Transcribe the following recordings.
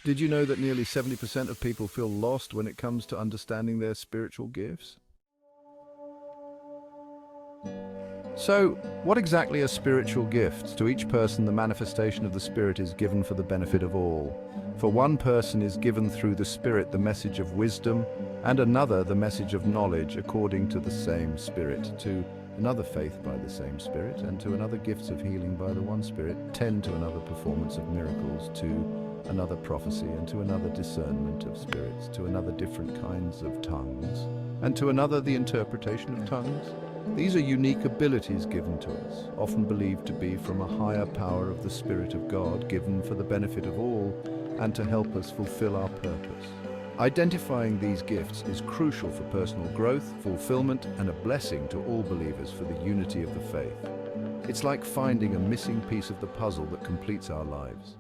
Did you know that nearly 70% of people feel lost when it comes to understanding their spiritual gifts? So, what exactly are spiritual gifts? To each person, the manifestation of the Spirit is given for the benefit of all. For one person is given through the Spirit the message of wisdom, and another the message of knowledge according to the same Spirit. To another faith by the same Spirit, and to another gifts of healing by the one Spirit, 10 to another performance of miracles, to another prophecy, and to another discernment of spirits, to another different kinds of tongues, and to another the interpretation of tongues. These are unique abilities given to us, often believed to be from a higher power of the Spirit of God, given for the benefit of all and to help us fulfill our purpose. Identifying these gifts is crucial for personal growth, fulfillment, and a blessing to all believers for the unity of the faith. It's like finding a missing piece of the puzzle that completes our lives.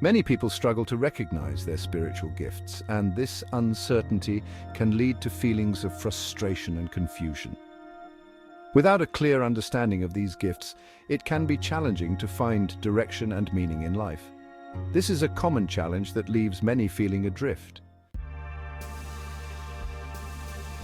Many people struggle to recognize their spiritual gifts, and this uncertainty can lead to feelings of frustration and confusion. Without a clear understanding of these gifts, it can be challenging to find direction and meaning in life. This is a common challenge that leaves many feeling adrift.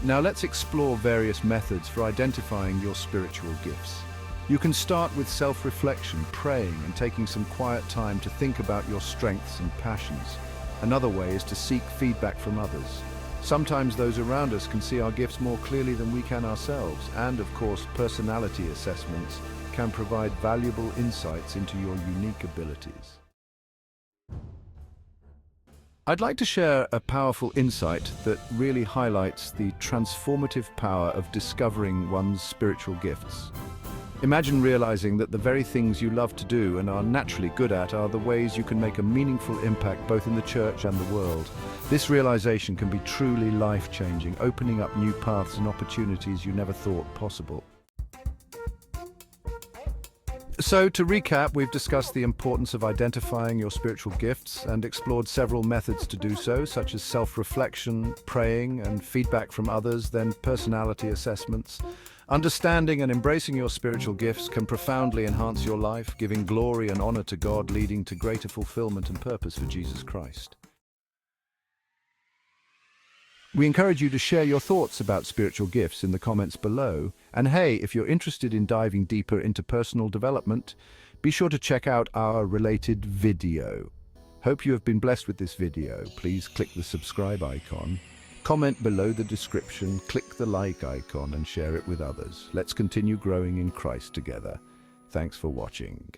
Now let's explore various methods for identifying your spiritual gifts. You can start with self-reflection, praying, and taking some quiet time to think about your strengths and passions. Another way is to seek feedback from others. Sometimes those around us can see our gifts more clearly than we can ourselves, and of course, personality assessments can provide valuable insights into your unique abilities. I'd like to share a powerful insight that really highlights the transformative power of discovering one's spiritual gifts. Imagine realizing that the very things you love to do and are naturally good at are the ways you can make a meaningful impact both in the church and the world. This realization can be truly life-changing, opening up new paths and opportunities you never thought possible. So, to recap, we've discussed the importance of identifying your spiritual gifts and explored several methods to do so, such as self-reflection, praying, and feedback from others, then personality assessments. Understanding and embracing your spiritual gifts can profoundly enhance your life, giving glory and honor to God, leading to greater fulfillment and purpose for Jesus Christ. We encourage you to share your thoughts about spiritual gifts in the comments below. And hey, if you're interested in diving deeper into personal development, be sure to check out our related video. Hope you have been blessed with this video. Please click the subscribe icon, comment below the description, click the like icon, and share it with others. Let's continue growing in Christ together. Thanks for watching.